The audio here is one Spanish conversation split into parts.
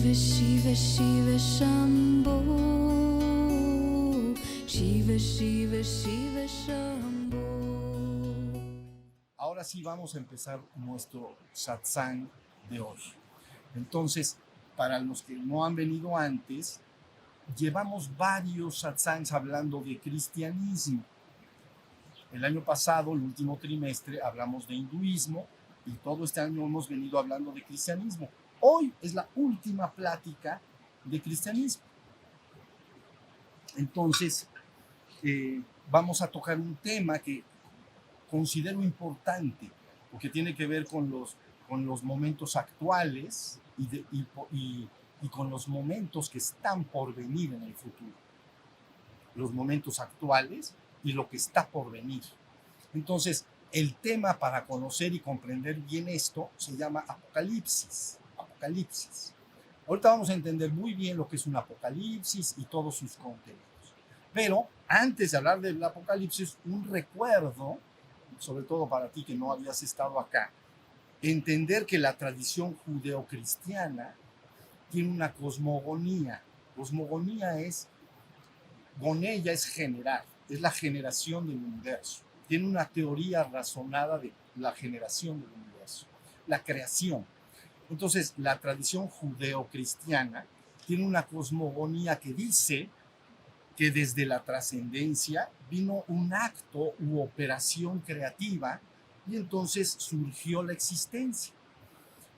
Shiva Shiva Shiva Shambho, Shiva Shiva Shiva Shambho. Ahora sí vamos a empezar nuestro satsang de hoy. Entonces, para los que no han venido antes, llevamos varios satsangs hablando de cristianismo. El año pasado, el último trimestre, hablamos de hinduismo y todo este año hemos venido hablando de cristianismo. Hoy es la última plática de cristianismo. Entonces, vamos a tocar un tema que considero importante porque tiene que ver con los momentos actuales y con los momentos que están por venir en el futuro. Los momentos actuales y lo que está por venir. Entonces, el tema para conocer y comprender bien esto se llama Apocalipsis. Apocalipsis. Ahorita vamos a entender muy bien lo que es un apocalipsis y todos sus contenidos. Pero antes de hablar del apocalipsis, un recuerdo, sobre todo para ti que no habías estado acá, entender que la tradición judeocristiana tiene una cosmogonía. Cosmogonía es, gonella es generar, es la generación del universo. Tiene una teoría razonada de la generación del universo, la creación. Entonces, la tradición judeocristiana tiene una cosmogonía que dice que desde la trascendencia vino un acto u operación creativa y entonces surgió la existencia.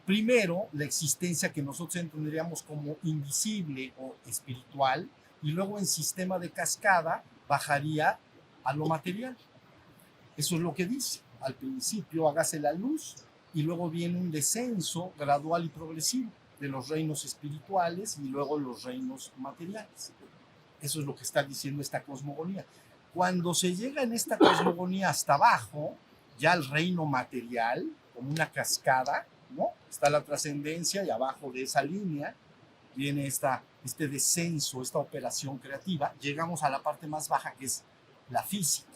Primero, la existencia que nosotros entenderíamos como invisible o espiritual, y luego en sistema de cascada bajaría a lo material. Eso es lo que dice. Al principio hágase la luz y luego viene un descenso gradual y progresivo de los reinos espirituales y luego los reinos materiales. Eso es lo que está diciendo esta cosmogonía. Cuando se llega en esta cosmogonía hasta abajo, ya el reino material, como una cascada, ¿no? Está la trascendencia y abajo de esa línea viene este descenso, esta operación creativa. Llegamos a la parte más baja, que es la física.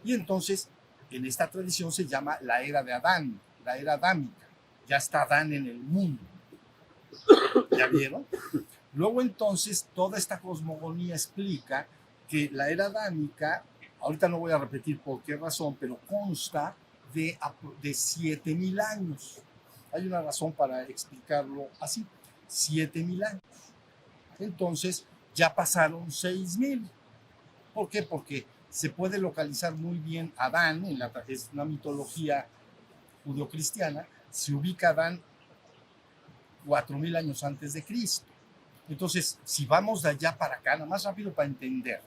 Y entonces, en esta tradición se llama la era de Adán, la era adámica. Ya está Adán en el mundo. ¿Ya vieron? Luego entonces toda esta cosmogonía explica que la era adámica, ahorita no voy a repetir por qué razón, pero consta de 7,000 años. Hay una razón para explicarlo así, 7,000 años. Entonces ya pasaron 6,000. ¿Por qué? Porque se puede localizar muy bien Adán, es una mitología judeocristiana, se ubica Adán 4,000 años antes de Cristo. Entonces, si vamos de allá para acá, nada más rápido para entender,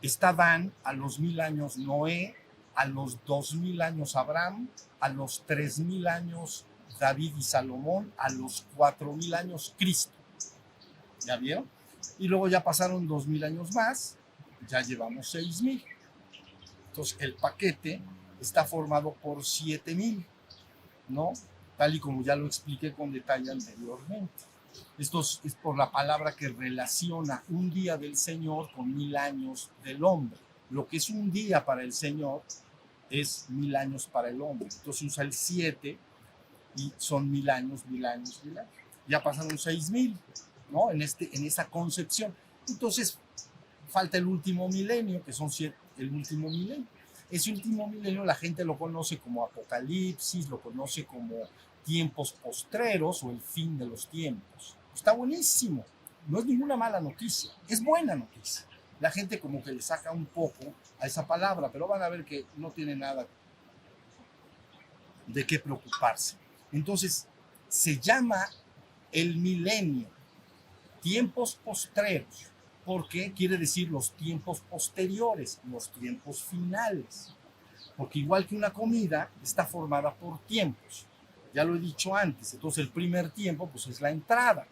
está Adán, a los 1,000 años Noé, a los 2,000 años Abraham, a los 3,000 años David y Salomón, a los 4,000 años Cristo. ¿Ya vieron? Y luego ya pasaron 2,000 años más, ya llevamos 6,000. Entonces, el paquete está formado por 7,000, ¿no? Tal y como ya lo expliqué con detalle anteriormente. Esto es por la palabra que relaciona un día del Señor con 1,000 años del hombre. Lo que es un día para el Señor es 1,000 años para el hombre. Entonces usa el 7 y son 1,000 años, 1,000 años, 1,000 años. Ya pasaron 6,000, ¿no? En esta concepción. Entonces falta el último milenio, que son el último milenio. Ese último milenio la gente lo conoce como Apocalipsis, lo conoce como tiempos postreros o el fin de los tiempos. Está buenísimo, no es ninguna mala noticia, es buena noticia. La gente como que le saca un poco a esa palabra, pero van a ver que no tiene nada de qué preocuparse. Entonces, se llama el milenio, tiempos postreros, porque quiere decir los tiempos posteriores, los tiempos finales. Porque igual que una comida, está formada por tiempos. Ya lo he dicho antes, entonces el primer tiempo pues es la entrada,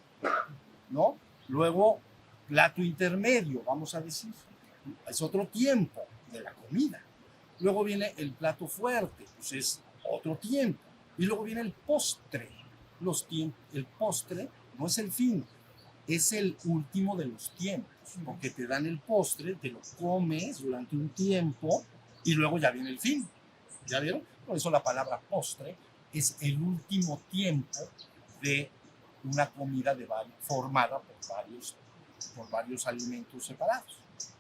¿no? Luego, plato intermedio, vamos a decir, es otro tiempo de la comida. Luego viene el plato fuerte, pues es otro tiempo. Y luego viene el postre. El postre no es el fin, es el último de los tiempos, porque te dan el postre, te lo comes durante un tiempo y luego ya viene el fin. ¿Ya vieron? Por eso la palabra postre es el último tiempo de una comida formada por varios alimentos separados.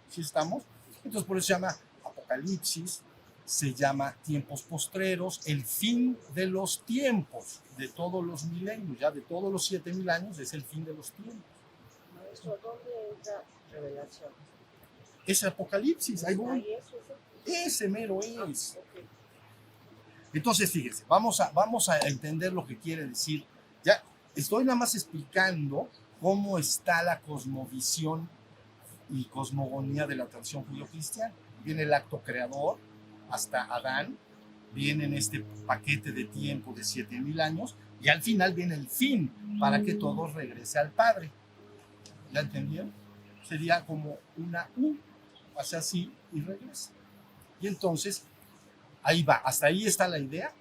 ¿Sí estamos? Entonces por eso se llama Apocalipsis, se llama tiempos postreros, el fin de los tiempos, de todos los milenios, ya de todos los 7,000 años es el fin de los tiempos. Maestro, ¿dónde entra revelación? Es Apocalipsis, ahí voy. Ahí es ese. Ese mero es. Ok. Entonces, fíjense, vamos a entender lo que quiere decir. Ya estoy nada más explicando cómo está la cosmovisión y cosmogonía de la tradición judío-cristiana. Viene el acto creador hasta Adán, viene en este paquete de tiempo de 7,000 años, y al final viene el fin, para que todo regrese al Padre. ¿Ya entendieron? Sería como una U, hace así y regresa. Y entonces, ahí va, hasta ahí está la idea.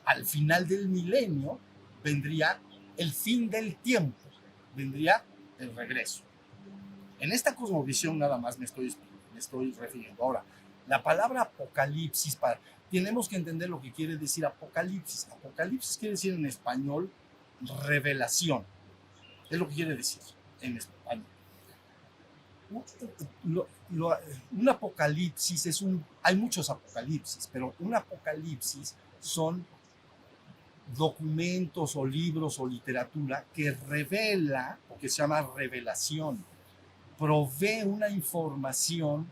Al final del milenio vendría el fin del tiempo, vendría el regreso. En esta cosmovisión nada más me estoy refiriendo. Ahora, la palabra apocalipsis, tenemos que entender lo que quiere decir apocalipsis. Apocalipsis quiere decir en español revelación. Es lo que quiere decir en español. Un apocalipsis hay muchos apocalipsis, pero un apocalipsis son documentos o libros o literatura que revela, porque se llama revelación, provee una información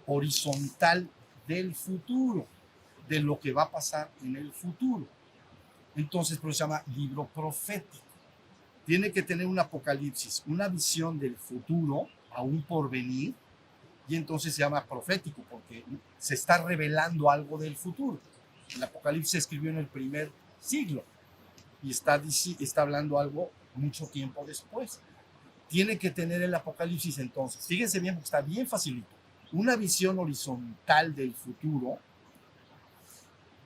horizontal del futuro, de lo que va a pasar en el futuro. Entonces, por eso se llama libro profético. Tiene que tener un apocalipsis, una visión del futuro, aún por venir, y entonces se llama profético, porque se está revelando algo del futuro. El Apocalipsis se escribió en el primer siglo, y está hablando algo mucho tiempo después. Tiene que tener el Apocalipsis entonces, fíjense bien, porque está bien facilito, una visión horizontal del futuro,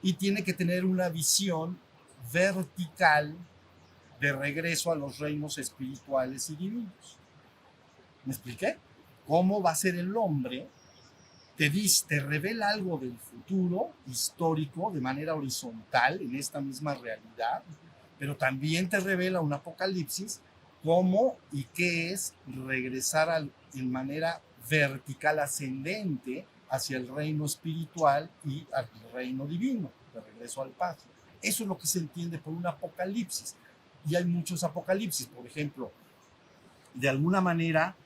y tiene que tener una visión vertical de regreso a los reinos espirituales y divinos. ¿Me expliqué? ¿Cómo va a ser el hombre? Te revela algo del futuro histórico de manera horizontal en esta misma realidad, pero también te revela un apocalipsis cómo y qué es regresar en manera vertical ascendente hacia el reino espiritual y al reino divino, de regreso al Padre. Eso es lo que se entiende por un apocalipsis. Y hay muchos apocalipsis, por ejemplo, de alguna manera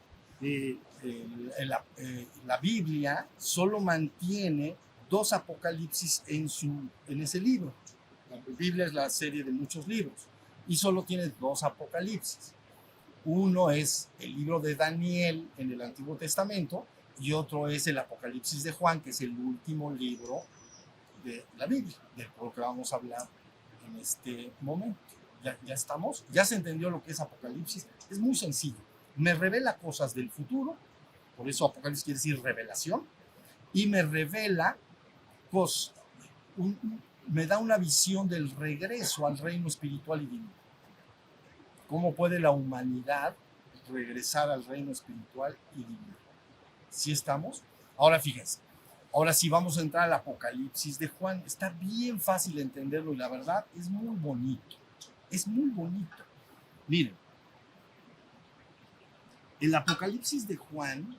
la Biblia solo mantiene 2 apocalipsis en ese libro. La Biblia es la serie de muchos libros y solo tiene 2 apocalipsis. Uno es el libro de Daniel en el Antiguo Testamento y otro es el Apocalipsis de Juan, que es el último libro de la Biblia, del que vamos a hablar en este momento. Ya estamos, ya se entendió lo que es Apocalipsis. Es muy sencillo. Me revela cosas del futuro, por eso Apocalipsis quiere decir revelación, y me revela cosas, me da una visión del regreso al reino espiritual y divino. ¿Cómo puede la humanidad regresar al reino espiritual y divino? ¿Sí estamos? Ahora fíjense, ahora sí vamos a entrar al Apocalipsis de Juan. Está bien fácil entenderlo y la verdad es muy bonito. Es muy bonito. Miren, el Apocalipsis de Juan,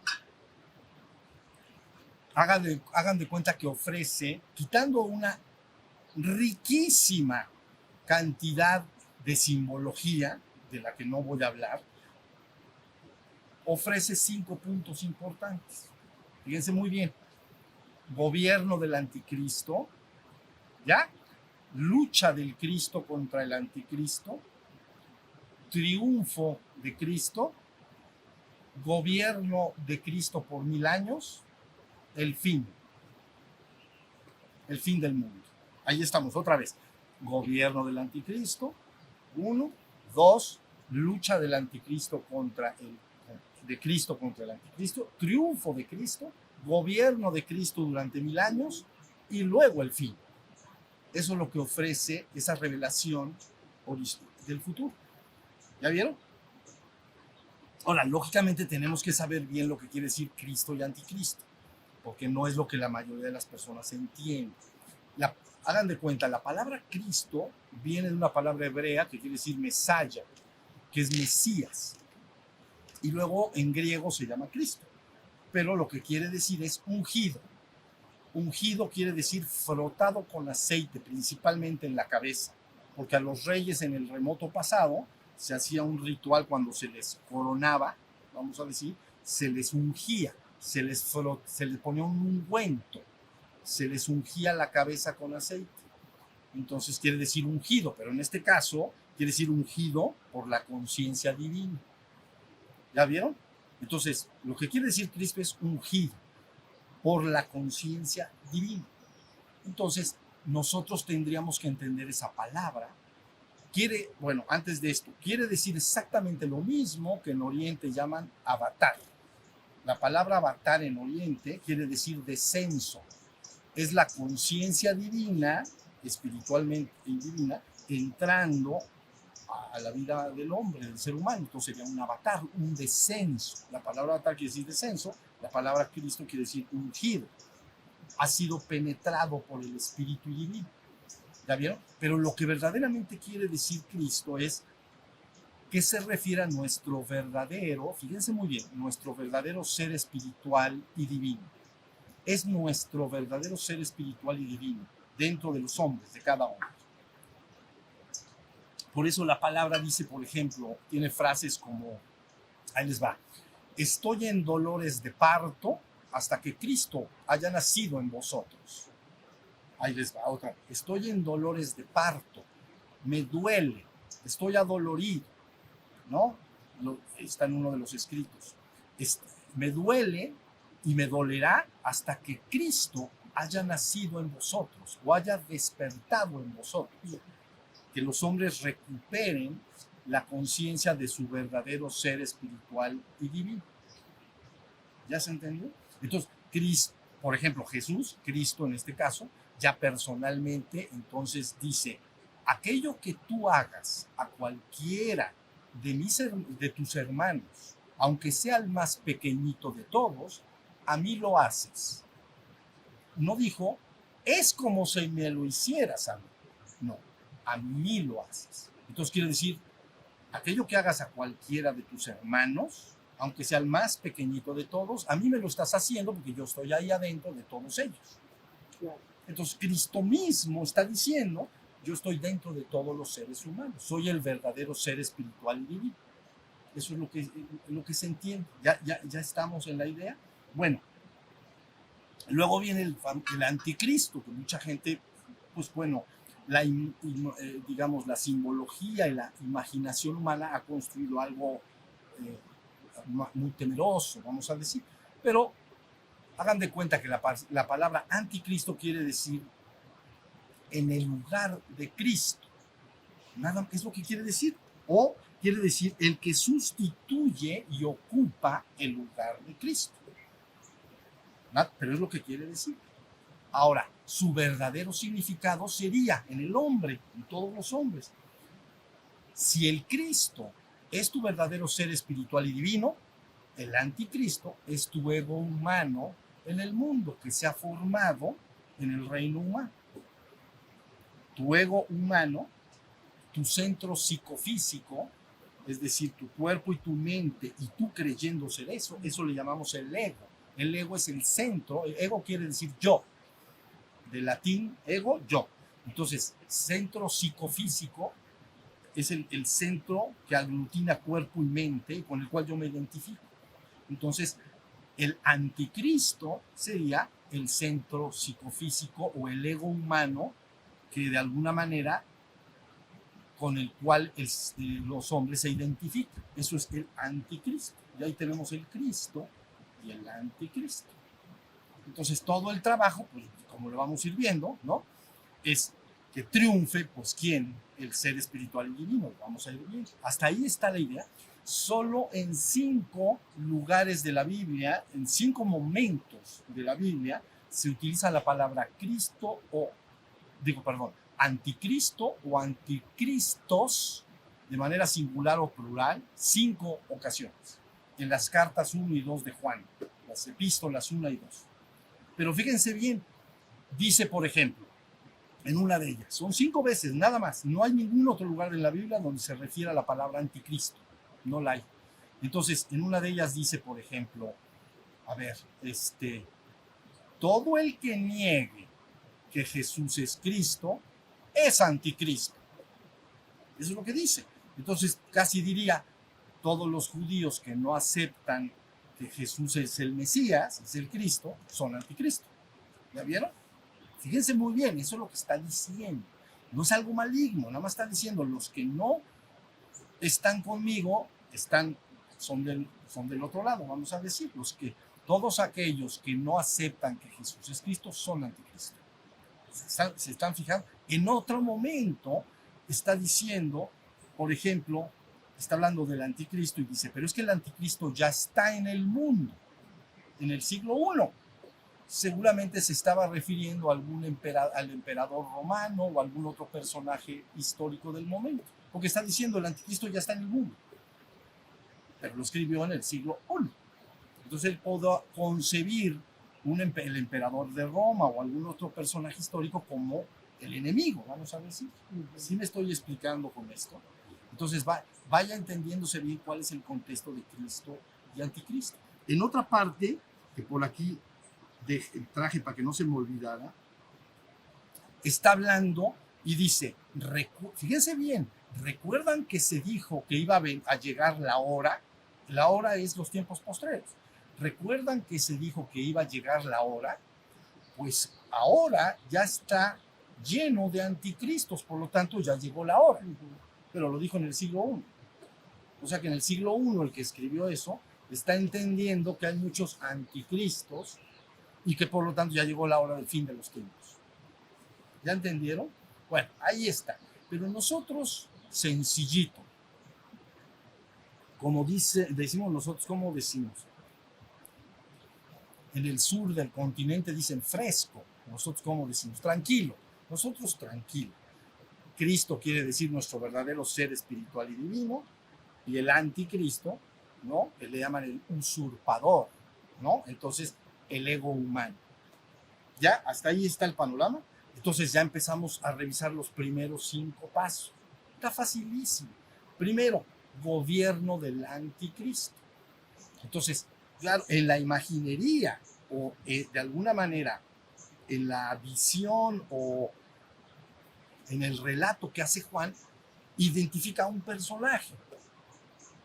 hagan de cuenta que ofrece, quitando una riquísima cantidad de simbología, de la que no voy a hablar, ofrece 5 puntos importantes. Fíjense muy bien. Gobierno del anticristo, ¿ya? Lucha del Cristo contra el anticristo, triunfo de Cristo, gobierno de Cristo por 1000 años, el fin del mundo. Ahí estamos, otra vez. Gobierno del anticristo, 1, 2, lucha del anticristo de Cristo contra el anticristo, triunfo de Cristo, gobierno de Cristo durante 1000 años y luego el fin. Eso es lo que ofrece esa revelación del futuro. ¿Ya vieron? Ahora, lógicamente tenemos que saber bien lo que quiere decir Cristo y anticristo, porque no es lo que la mayoría de las personas entienden. Hagan de cuenta, la palabra Cristo viene de una palabra hebrea que quiere decir Mesaya, que es Mesías. Y luego en griego se llama Cristo. Pero lo que quiere decir es ungido. Ungido quiere decir frotado con aceite, principalmente en la cabeza. Porque a los reyes en el remoto pasado se hacía un ritual cuando se les coronaba, vamos a decir, se les ungía, se les ponía un ungüento, se les ungía la cabeza con aceite. Entonces quiere decir ungido, pero en este caso quiere decir ungido por la conciencia divina. ¿Ya vieron? Entonces, lo que quiere decir Cristo es ungido por la conciencia divina. Entonces, nosotros tendríamos que entender esa palabra. Antes de esto, quiere decir exactamente lo mismo que en Oriente llaman avatar. La palabra avatar en Oriente quiere decir descenso. Es la conciencia divina, espiritualmente divina, entrando a la vida del hombre, del ser humano. Entonces sería un avatar, un descenso. La palabra avatar quiere decir descenso, la palabra Cristo quiere decir ungido. Ha sido penetrado por el Espíritu Divino. ¿Ya vieron? Pero lo que verdaderamente quiere decir Cristo es que se refiere a nuestro verdadero, fíjense muy bien, nuestro verdadero ser espiritual y divino. Es nuestro verdadero ser espiritual y divino dentro de los hombres, de cada hombre. Por eso la palabra dice, por ejemplo, tiene frases como, ahí les va, estoy en dolores de parto hasta que Cristo haya nacido en vosotros. Ahí les va otra, estoy en dolores de parto, me duele, estoy adolorido, ¿no? Está en uno de los escritos. Me duele y me dolerá hasta que Cristo haya nacido en vosotros o haya despertado en vosotros. Que los hombres recuperen la conciencia de su verdadero ser espiritual y divino. ¿Ya se entendió? Entonces, Cristo, por ejemplo, Jesús, Cristo en este caso, ya personalmente, entonces dice, aquello que tú hagas a cualquiera de tus hermanos, aunque sea el más pequeñito de todos, a mí lo haces. No dijo, es como si me lo hicieras a mí. No, a mí lo haces. Entonces quiere decir, aquello que hagas a cualquiera de tus hermanos, aunque sea el más pequeñito de todos, a mí me lo estás haciendo porque yo estoy ahí adentro de todos ellos. Entonces Cristo mismo está diciendo, yo estoy dentro de todos los seres humanos, soy el verdadero ser espiritual y divino. Eso es lo que se entiende. ¿Ya estamos en la idea? Bueno, luego viene el anticristo, que mucha gente, pues bueno, digamos, la simbología y la imaginación humana ha construido algo muy temeroso, vamos a decir. Pero hagan de cuenta que la palabra anticristo quiere decir en el lugar de Cristo. Nada, es lo que quiere decir. O quiere decir el que sustituye y ocupa el lugar de Cristo. Pero es lo que quiere decir. Ahora, su verdadero significado sería en el hombre, en todos los hombres. Si el Cristo es tu verdadero ser espiritual y divino, el anticristo es tu ego humano en el mundo que se ha formado en el reino humano. Tu ego humano, tu centro psicofísico, es decir, tu cuerpo y tu mente, y tú creyendo ser eso le llamamos el ego. El ego es el centro, el ego quiere decir yo, de latín ego, yo. Entonces, centro psicofísico es el centro que aglutina cuerpo y mente, con el cual yo me identifico. Entonces, el anticristo sería el centro psicofísico o el ego humano que de alguna manera con el cual los hombres se identifican. Eso es el anticristo. Y ahí tenemos el Cristo y el anticristo. Entonces todo el trabajo, pues como lo vamos a ir viendo, ¿no? Es que triunfe, pues ¿quién? El ser espiritual y divino. Lo vamos a ir viendo. Hasta ahí está la idea. Solo en 5 lugares de la Biblia, en 5 momentos de la Biblia, se utiliza la palabra Cristo anticristo o anticristos de manera singular o plural, 5 ocasiones. En las cartas 1 y 2 de Juan, las epístolas 1 y 2. Pero fíjense bien, dice por ejemplo, en una de ellas, son 5 veces nada más, no hay ningún otro lugar en la Biblia donde se refiera a la palabra anticristo. no la hay. Entonces, en una de ellas dice, por ejemplo, a ver, todo el que niegue que Jesús es Cristo es anticristo. Eso es lo que dice. Entonces, casi diría, todos los judíos que no aceptan que Jesús es el Mesías, es el Cristo, son anticristo. ¿Ya vieron? Fíjense muy bien, eso es lo que está diciendo. No es algo maligno, nada más está diciendo, los que no están conmigo son del otro lado, vamos a decir, todos aquellos que no aceptan que Jesús es Cristo son anticristo. Se están fijando. En otro momento está diciendo, por ejemplo, está hablando del anticristo y dice, pero es que el anticristo ya está en el mundo, en el siglo I. Seguramente se estaba refiriendo a al emperador romano o algún otro personaje histórico del momento, porque está diciendo el anticristo ya está en el mundo, pero lo escribió en el siglo I. Entonces él pudo concebir el emperador de Roma o algún otro personaje histórico como el enemigo, vamos a decir. ¿Sí me estoy explicando con esto? Entonces vaya entendiéndose bien cuál es el contexto de Cristo y anticristo. En otra parte, que por aquí traje para que no se me olvidara, está hablando y dice, fíjense bien, ¿recuerdan que se dijo que iba a llegar la hora? La hora es los tiempos postreros. ¿Recuerdan que se dijo que iba a llegar la hora? Pues ahora ya está lleno de anticristos, por lo tanto ya llegó la hora. Pero lo dijo en el siglo I. O sea que en el siglo I el que escribió eso está entendiendo que hay muchos anticristos y que por lo tanto ya llegó la hora del fin de los tiempos. ¿Ya entendieron? Bueno, ahí está. Pero nosotros, sencillito, como decimos nosotros, ¿cómo decimos? En el sur del continente dicen fresco. Nosotros, ¿cómo decimos? Tranquilo. Nosotros, tranquilo. Cristo quiere decir nuestro verdadero ser espiritual y divino, y el anticristo, ¿no? Que le llaman el usurpador, ¿no? Entonces, el ego humano. ¿Ya? Hasta ahí está el panorama. Entonces ya empezamos a revisar los primeros 5 pasos. Está facilísimo. Primero, gobierno del anticristo. Entonces, claro, en la imaginería o de alguna manera en la visión o en el relato que hace Juan, identifica a un personaje.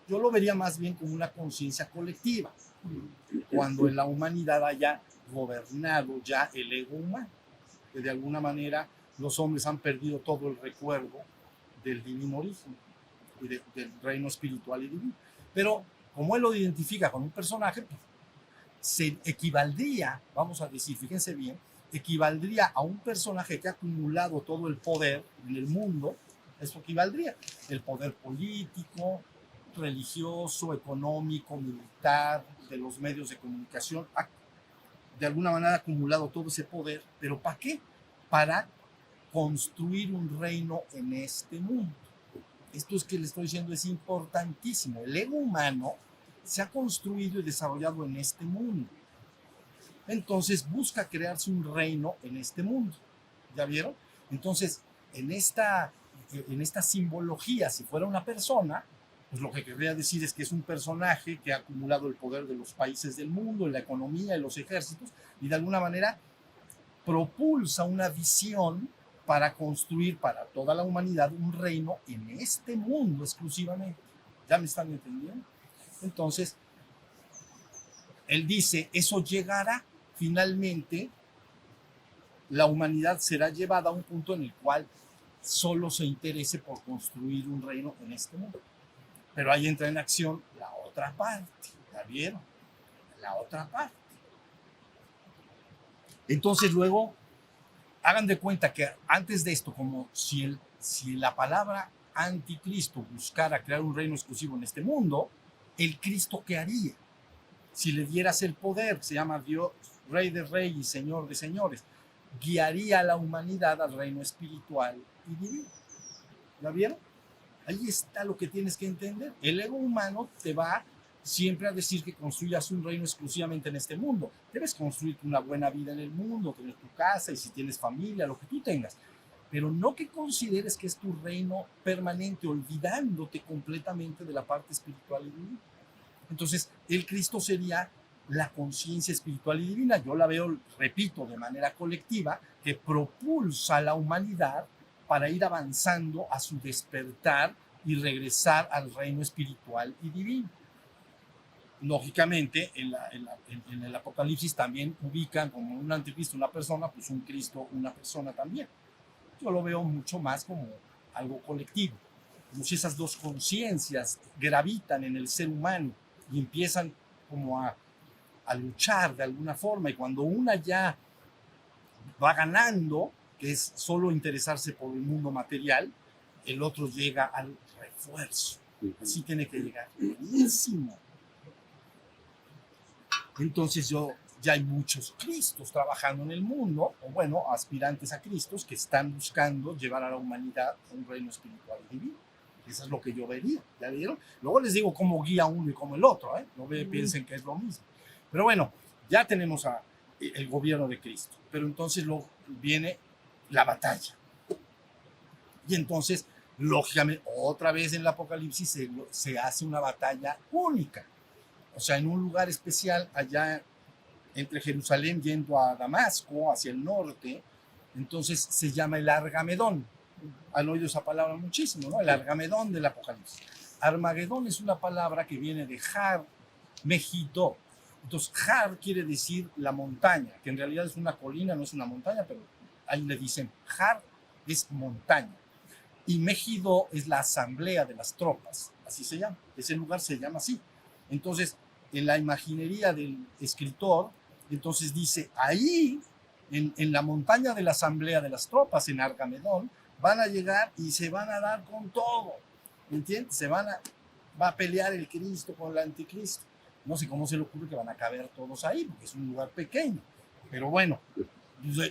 Yo lo vería más bien como una conciencia colectiva, cuando en la humanidad haya gobernado ya el ego humano, que de alguna manera los hombres han perdido todo el recuerdo del divino origen y del reino espiritual y divino. Pero como él lo identifica con un personaje, pues, se equivaldría, vamos a decir, fíjense bien, equivaldría a un personaje que ha acumulado todo el poder en el mundo. Eso equivaldría el poder político, religioso, económico, militar, de los medios de comunicación. De alguna manera ha acumulado todo ese poder, pero ¿para qué? Para construir un reino en este mundo. Esto es que les estoy diciendo es importantísimo. El ego humano se ha construido y desarrollado en este mundo. Entonces busca crearse un reino en este mundo. ¿Ya vieron? Entonces, en esta simbología, si fuera una persona, pues lo que querría decir es que es un personaje que ha acumulado el poder de los países del mundo, en la economía, en los ejércitos, y de alguna manera propulsa una visión para construir para toda la humanidad un reino en este mundo exclusivamente. ¿Ya me están entendiendo? Entonces, él dice, eso llegará finalmente, la humanidad será llevada a un punto en el cual solo se interese por construir un reino en este mundo. Pero ahí entra en acción la otra parte, ¿ya vieron? La otra parte. Entonces luego, hagan de cuenta que antes de esto, como si la palabra anticristo buscara crear un reino exclusivo en este mundo, el Cristo, ¿qué haría? Si le dieras el poder, se llama Dios, Rey de Reyes y Señor de Señores, guiaría a la humanidad al reino espiritual y divino. ¿Ya vieron? Ahí está lo que tienes que entender. El ego humano te va siempre a decir que construyas un reino exclusivamente en este mundo. Debes construir una buena vida en el mundo, tener tu casa y si tienes familia, lo que tú tengas. pero no que consideres que es tu reino permanente, olvidándote completamente de la parte espiritual y divina. Entonces, el Cristo sería la conciencia espiritual y divina. Yo la veo, repito, de manera colectiva, que propulsa a la humanidad para ir avanzando a su despertar y regresar al reino espiritual y divino. Lógicamente, en el Apocalipsis también ubican como un anticristo una persona, pues un Cristo una persona también. Yo lo veo mucho más como algo colectivo, como si esas dos conciencias gravitan en el ser humano y empiezan como a luchar de alguna forma, y cuando una ya va ganando, que es solo interesarse por el mundo material, el otro llega al refuerzo. Así tiene que llegar. Buenísimo. Entonces ya hay muchos Cristos trabajando en el mundo, o bueno, aspirantes a Cristos que están buscando llevar a la humanidad a un reino espiritual y divino. Eso es lo que yo vería, ¿ya vieron? Luego les digo cómo guía uno y cómo el otro, ¿eh? No piensen que es lo mismo. Pero bueno, ya tenemos el gobierno de Cristo, pero entonces viene la batalla. Y entonces, lógicamente, otra vez en el Apocalipsis se hace una batalla única. O sea, en un lugar especial allá entre Jerusalén yendo a Damasco, hacia el norte, entonces se llama el Argamedón. Han oído esa palabra muchísimo, ¿no? El Argamedón del Apocalipsis. Armagedón es una palabra que viene de Har, Megiddo. Entonces, Har quiere decir la montaña, que en realidad es una colina, no es una montaña, pero ahí le dicen Har es montaña. Y Megiddo es la asamblea de las tropas, así se llama. Ese lugar se llama así. Entonces, en la imaginería del escritor, entonces dice, ahí, en la montaña de la asamblea de las tropas, en Argamedón, van a llegar y se van a dar con todo, ¿entiendes? Va a pelear el Cristo con el anticristo. No sé cómo se le ocurre que van a caber todos ahí, porque es un lugar pequeño. Pero bueno,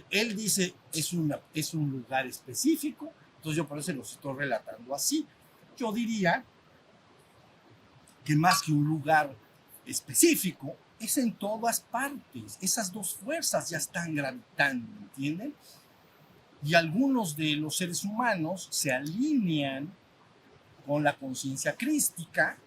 él dice, es un lugar específico, entonces yo por eso los estoy relatando así. Yo diría que más que un lugar específico, es en todas partes. Esas dos fuerzas ya están gravitando, ¿entienden? Y algunos de los seres humanos se alinean con la conciencia crística,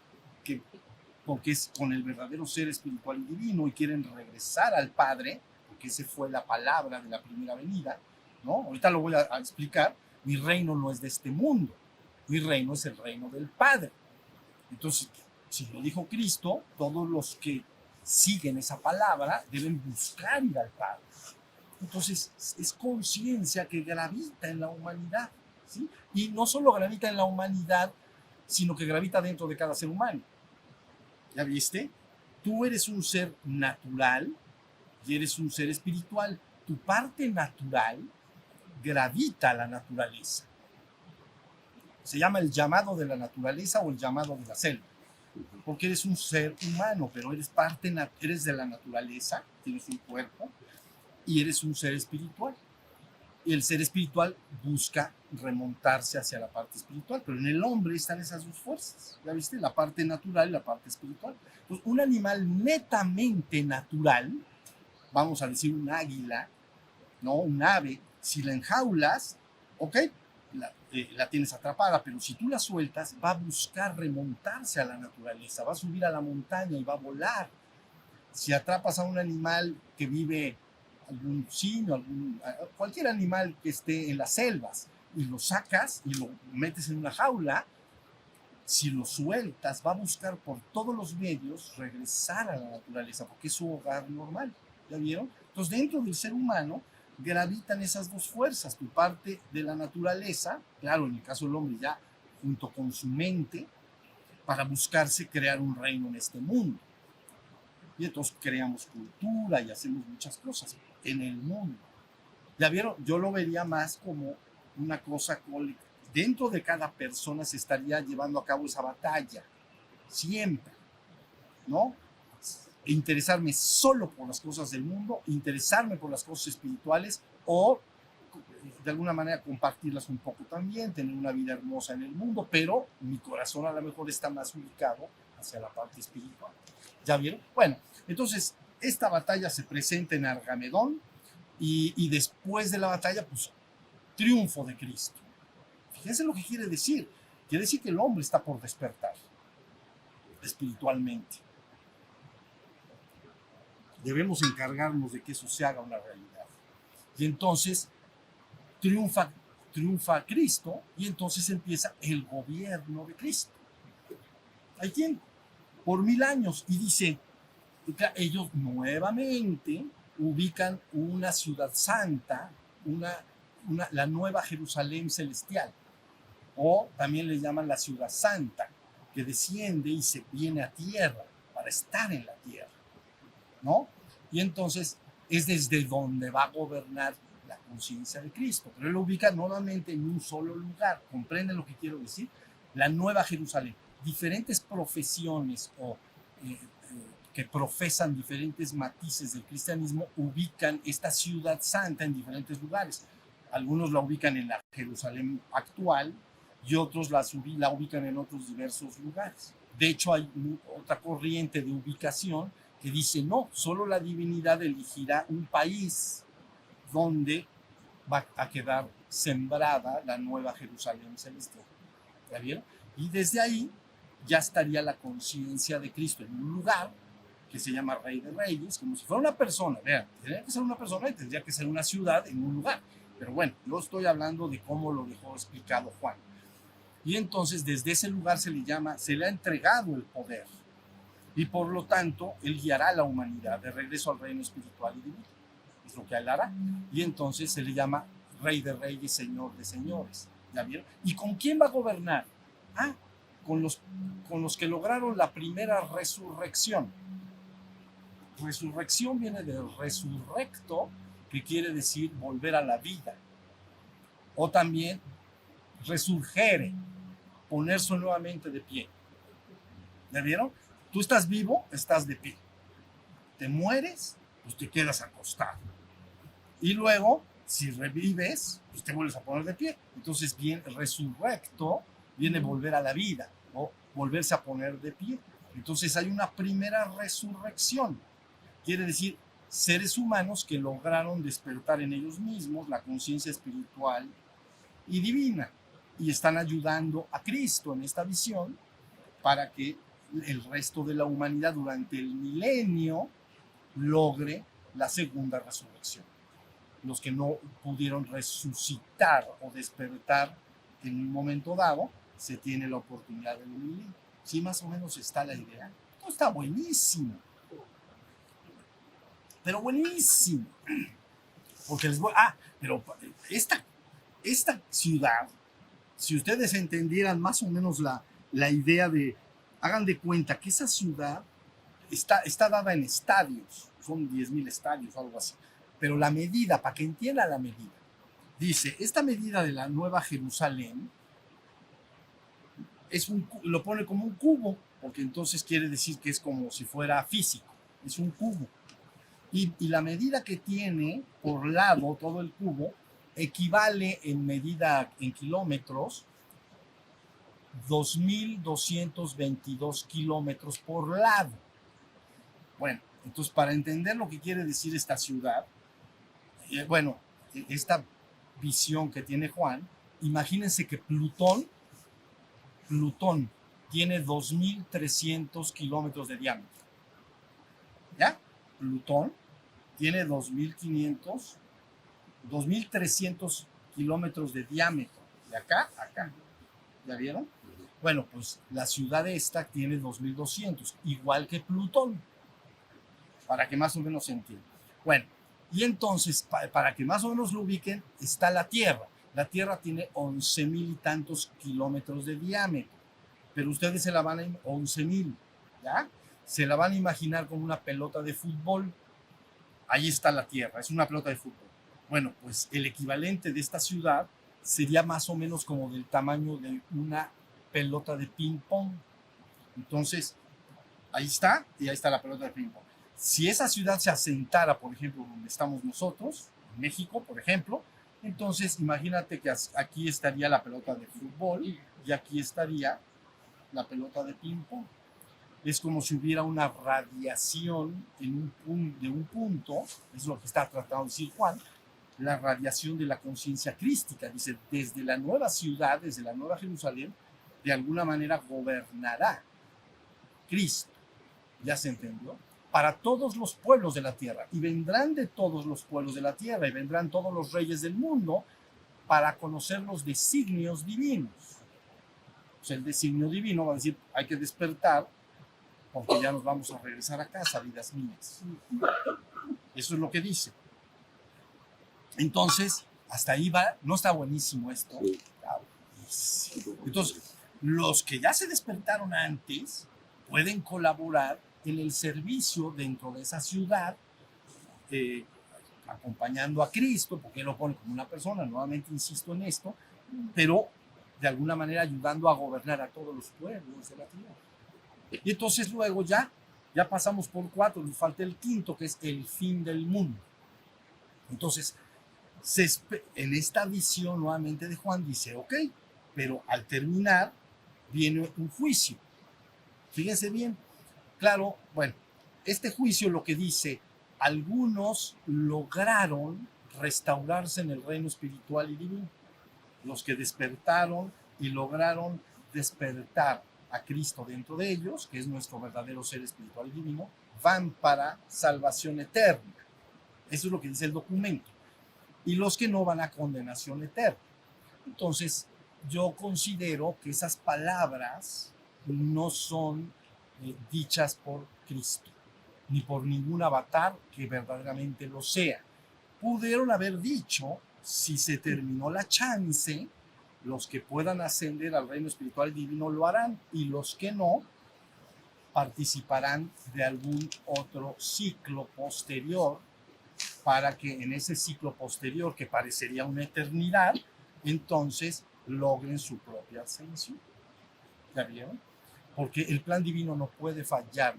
porque es con el verdadero ser espiritual y divino, y quieren regresar al Padre, porque esa fue la palabra de la primera venida, ¿no? Ahorita lo voy a explicar. Mi reino no es de este mundo, mi reino es el reino del Padre. Entonces, si lo dijo Cristo, todos los que siguen esa palabra deben buscar ir al Padre. Entonces, es conciencia que gravita en la humanidad, ¿sí? Y no solo gravita en la humanidad, sino que gravita dentro de cada ser humano. ¿Ya viste? Tú eres un ser natural y eres un ser espiritual. Tu parte natural gravita a la naturaleza. Se llama el llamado de la naturaleza o el llamado de la selva. Porque eres un ser humano, pero eres de la naturaleza, tienes un cuerpo, y eres un ser espiritual. Y el ser espiritual busca remontarse hacia la parte espiritual, pero en el hombre están esas dos fuerzas, ¿ya viste? La parte natural y la parte espiritual. Entonces, un animal netamente natural, vamos a decir un águila, ¿no? Un ave, si la enjaulas, ok, la tienes atrapada, pero si tú la sueltas, va a buscar remontarse a la naturaleza, va a subir a la montaña y va a volar. Si atrapas a un animal que vive, algún simio, cualquier animal que esté en las selvas, y lo sacas y lo metes en una jaula, si lo sueltas, va a buscar por todos los medios regresar a la naturaleza, porque es su hogar normal, ¿ya vieron? Entonces, dentro del ser humano gravitan esas dos fuerzas, tu parte de la naturaleza, claro, en el caso del hombre ya junto con su mente, para buscarse crear un reino en este mundo. Y entonces creamos cultura y hacemos muchas cosas en el mundo. Ya vieron, yo lo vería más como una cosa colectiva. Dentro de cada persona se estaría llevando a cabo esa batalla, siempre, ¿no? Interesarme solo por las cosas del mundo, interesarme por las cosas espirituales, o de alguna manera compartirlas un poco también, tener una vida hermosa en el mundo, pero mi corazón a lo mejor está más ubicado hacia la parte espiritual. ¿Ya vieron? Bueno, entonces esta batalla se presenta en Argamedón, y después de la batalla, pues triunfo de Cristo. Fíjense lo que quiere decir. Quiere decir que el hombre está por despertar espiritualmente. Debemos encargarnos de que eso se haga una realidad. Y entonces triunfa Cristo y entonces empieza el gobierno de Cristo. Hay tiempo, por 1000 años. Y dice, ellos nuevamente ubican una ciudad santa, la nueva Jerusalén celestial, o también le llaman la ciudad santa, que desciende y se viene a tierra para estar en la tierra, ¿no? Y entonces es desde donde va a gobernar la conciencia de Cristo, pero él lo ubica nuevamente en un solo lugar. ¿Comprenden lo que quiero decir? La nueva Jerusalén. Diferentes profesiones que profesan diferentes matices del cristianismo ubican esta ciudad santa en diferentes lugares. Algunos la ubican en la Jerusalén actual y otros la ubican en otros diversos lugares. De hecho, hay otra corriente de ubicación que dice, no, solo la divinidad elegirá un país donde va a quedar sembrada la nueva Jerusalén celestial. ¿Ya vieron? Y desde ahí ya estaría la conciencia de Cristo en un lugar que se llama Rey de Reyes, como si fuera una persona. Vean, tendría que ser una persona y tendría que ser una ciudad en un lugar. Pero bueno, yo estoy hablando de cómo lo dejó explicado Juan. Y entonces desde ese lugar se le ha entregado el poder. Y por lo tanto, él guiará a la humanidad de regreso al reino espiritual y divino. Es lo que él hará. Y entonces se le llama Rey de Reyes, Señor de Señores. ¿Ya vieron? ¿Y con quién va a gobernar? Con los que lograron la primera resurrección. Resurrección viene de resurrecto, que quiere decir volver a la vida. O también resurgere, ponerse nuevamente de pie. ¿Ya vieron? Tú estás vivo, estás de pie. Te mueres, pues te quedas acostado. Y luego, si revives, pues te vuelves a poner de pie. Entonces, bien, resurrecto viene volver a la vida, o volverse a poner de pie. Entonces hay una primera resurrección. Quiere decir, seres humanos que lograron despertar en ellos mismos la conciencia espiritual y divina, y están ayudando a Cristo en esta visión para que el resto de la humanidad durante el milenio logre la segunda resurrección. Los que no pudieron resucitar o despertar en un momento dado, se tiene la oportunidad del milenio. Sí, más o menos está la idea. Esto está buenísimo. Pero buenísimo. Porque pero esta ciudad, si ustedes entendieran más o menos la idea de, hagan de cuenta que esa ciudad está dada en estadios, son 10,000 estadios o algo así, pero la medida, para que entiendan la medida, dice, esta medida de la Nueva Jerusalén lo pone como un cubo, porque entonces quiere decir que es como si fuera físico, es un cubo. Y la medida que tiene por lado todo el cubo equivale en medida en kilómetros 2,222 kilómetros por lado. Bueno, entonces para entender lo que quiere decir esta ciudad, esta visión que tiene Juan, imagínense que Plutón tiene 2,300 kilómetros de diámetro. ¿Ya? Plutón tiene 2,300 kilómetros de diámetro. De acá a acá. ¿Ya vieron? Bueno, pues la ciudad esta tiene 2,200, igual que Plutón. Para que más o menos se entienda. Bueno, y entonces, para que más o menos lo ubiquen, está la Tierra. La Tierra tiene 11,000 y tantos kilómetros de diámetro. Pero ustedes se la van a 11,000, ¿ya? Se la van a imaginar como una pelota de fútbol. Ahí está la Tierra, es una pelota de fútbol. Bueno, pues el equivalente de esta ciudad sería más o menos como del tamaño de una pelota de ping-pong. Entonces, ahí está, y ahí está la pelota de ping-pong. Si esa ciudad se asentara, por ejemplo, donde estamos nosotros, en México, por ejemplo, entonces imagínate que aquí estaría la pelota de fútbol y aquí estaría la pelota de ping-pong. Es como si hubiera una radiación de un punto, es lo que está tratando de decir Juan, la radiación de la conciencia crística. Dice, desde la nueva ciudad, desde la nueva Jerusalén, de alguna manera gobernará Cristo. ¿Ya se entendió? Para todos los pueblos de la tierra. Y vendrán de todos los pueblos de la tierra, y vendrán todos los reyes del mundo para conocer los designios divinos. Pues el designio divino va a decir, hay que despertar, porque ya nos vamos a regresar a casa, vidas mías. Eso es lo que dice. Entonces, hasta ahí va, ¿no está buenísimo esto? Sí. Está buenísimo. Entonces, los que ya se despertaron antes pueden colaborar en el servicio dentro de esa ciudad, acompañando a Cristo, porque él lo pone como una persona, nuevamente insisto en esto, pero de alguna manera ayudando a gobernar a todos los pueblos de la tierra. Y entonces luego ya pasamos por 4, nos falta el 5, que es el fin del mundo. Entonces, en esta visión nuevamente de Juan dice, ok, pero al terminar viene un juicio. Fíjense bien, claro, bueno, este juicio lo que dice, algunos lograron restaurarse en el reino espiritual y divino. Los que despertaron y lograron despertar a Cristo dentro de ellos, que es nuestro verdadero ser espiritual y divino, van para salvación eterna. Eso es lo que dice el documento. Y los que no van a condenación eterna. Entonces, yo considero que esas palabras no son dichas por Cristo, ni por ningún avatar que verdaderamente lo sea. Pudieron haber dicho, si se terminó la chance, los que puedan ascender al reino espiritual y divino lo harán, y los que no, participarán de algún otro ciclo posterior, para que en ese ciclo posterior, que parecería una eternidad, entonces logren su propia ascensión. ¿Ya vieron? Porque el plan divino no puede fallar.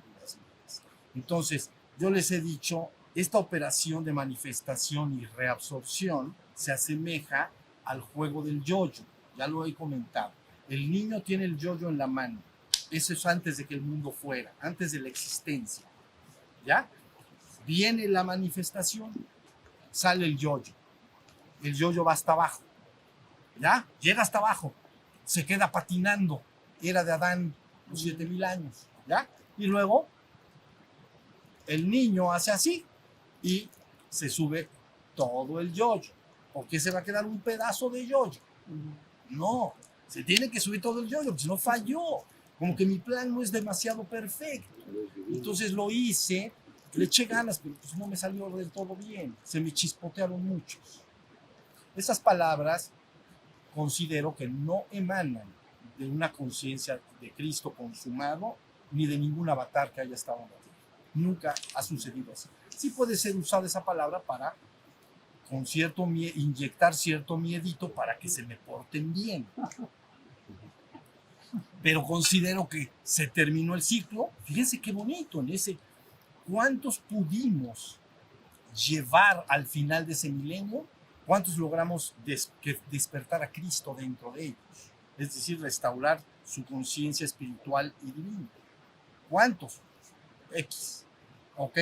Entonces, yo les he dicho, esta operación de manifestación y reabsorción se asemeja al juego del yo-yo. Ya lo he comentado. El niño tiene el yo-yo en la mano. Eso es antes de que el mundo fuera, antes de la existencia. ¿Ya? Viene la manifestación, sale el yo-yo. El yo-yo va hasta abajo. ¿Ya? Llega hasta abajo. Se queda patinando. Era de Adán, los 7000 años. ¿Ya? Y luego el niño hace así y se sube todo el yo-yo. ¿Por qué se va a quedar un pedazo de yo-yo? No, se tiene que subir todo el yo-yo, porque si no falló. Como que mi plan no es demasiado perfecto. Entonces lo hice, le eché ganas, pero pues no me salió del todo bien. Se me chispotearon muchos. Esas palabras considero que no emanan de una conciencia de Cristo consumado, ni de ningún avatar que haya estado en la tierra. Nunca ha sucedido así. Sí puede ser usada esa palabra para con cierto inyectar cierto miedito para que se me porten bien. Pero considero que se terminó el ciclo. Fíjense qué bonito en ese. ¿Cuántos pudimos llevar al final de ese milenio? ¿Cuántos logramos despertar a Cristo dentro de ellos? Es decir, restaurar su conciencia espiritual y divina. ¿Cuántos? X. ¿Ok?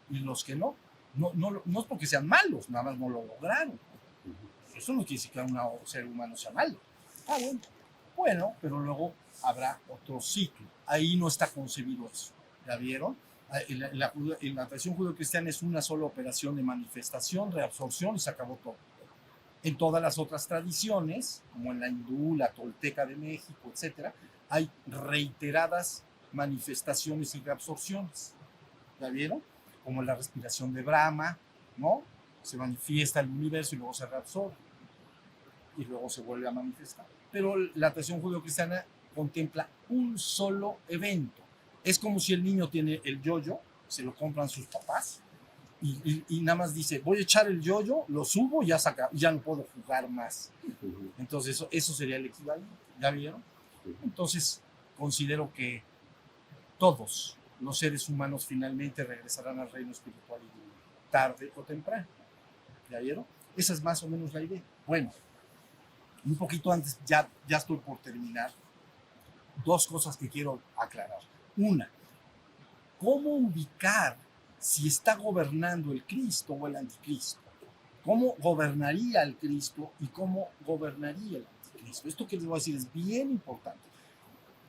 Y los que no es porque sean malos, nada más no lo lograron. Eso no quiere decir que un ser humano sea malo. Bueno, pero luego habrá otro ciclo. Ahí no está concebido eso. ¿Ya vieron? En la tradición judeocristiana es una sola operación de manifestación, reabsorción y se acabó todo. En todas las otras tradiciones, como en la hindú, la tolteca de México, etc., hay reiteradas manifestaciones y reabsorciones. ¿Ya vieron? Como la respiración de Brahma, ¿no? Se manifiesta el universo y luego se reabsorbe. Y luego se vuelve a manifestar. Pero la tradición judeocristiana contempla un solo evento. Es como si el niño tiene el yo-yo, se lo compran sus papás, y nada más dice, voy a echar el yo-yo, lo subo y ya no puedo jugar más. Entonces eso sería el equivalente. ¿Ya vieron? Entonces considero que todos los seres humanos finalmente regresarán al reino espiritual y divino, tarde o temprano. ¿Ya vieron? Esa es más o menos la idea. Bueno, un poquito antes, ya estoy por terminar. Dos cosas que quiero aclarar. Una, ¿cómo ubicar si está gobernando el Cristo o el anticristo? cómo gobernaría el Cristo y cómo gobernaría el anticristo. Esto que les voy a decir es bien importante.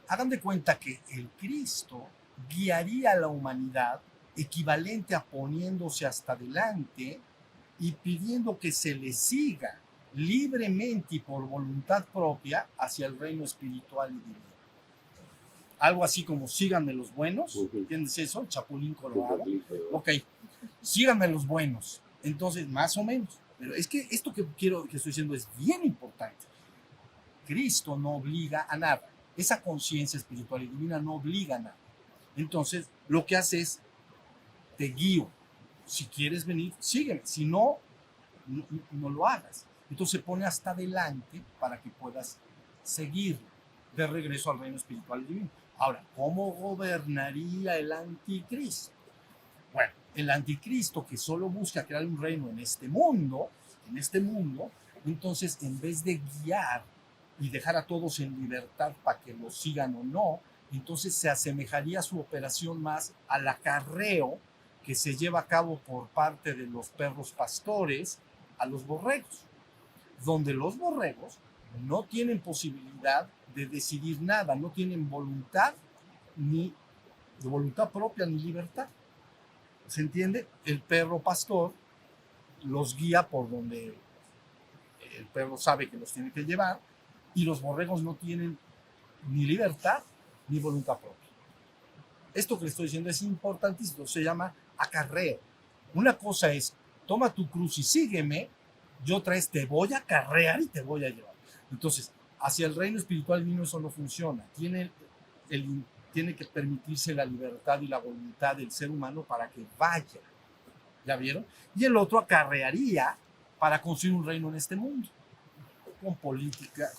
Hagan de cuenta que el Cristo guiaría a la humanidad equivalente a poniéndose hasta adelante y pidiendo que se le siga libremente y por voluntad propia hacia el reino espiritual y divino. Algo así como síganme los buenos, ¿entiendes eso? Chapulín Colorado. Ok, síganme los buenos. Entonces, más o menos. Pero es que esto que estoy diciendo es bien importante. Cristo no obliga a nada. Esa conciencia espiritual y divina no obliga a nada. Entonces, lo que hace es, te guío. Si quieres venir, sígueme. Si no, no lo hagas. Entonces se pone hasta adelante para que puedas seguir de regreso al reino espiritual y divino. Ahora, ¿cómo gobernaría el anticristo? Bueno, el anticristo que solo busca crear un reino en este mundo, entonces en vez de guiar y dejar a todos en libertad para que lo sigan o no, entonces se asemejaría su operación más al acarreo que se lleva a cabo por parte de los perros pastores a los borregos, donde los borregos no tienen posibilidad de decidir nada, no tienen voluntad, ni voluntad propia, ni libertad. ¿Se entiende? El perro pastor los guía por donde el perro sabe que los tiene que llevar, y los borregos no tienen ni libertad ni voluntad propia. Esto que le estoy diciendo es importantísimo, se llama acarreo. Una cosa es, toma tu cruz y sígueme, y otra es, te voy a acarrear y te voy a llevar. Entonces, hacia el reino espiritual divino eso no funciona. Tiene que permitirse la libertad y la voluntad del ser humano para que vaya. ¿Ya vieron? Y el otro acarrearía para construir un reino en este mundo, con política,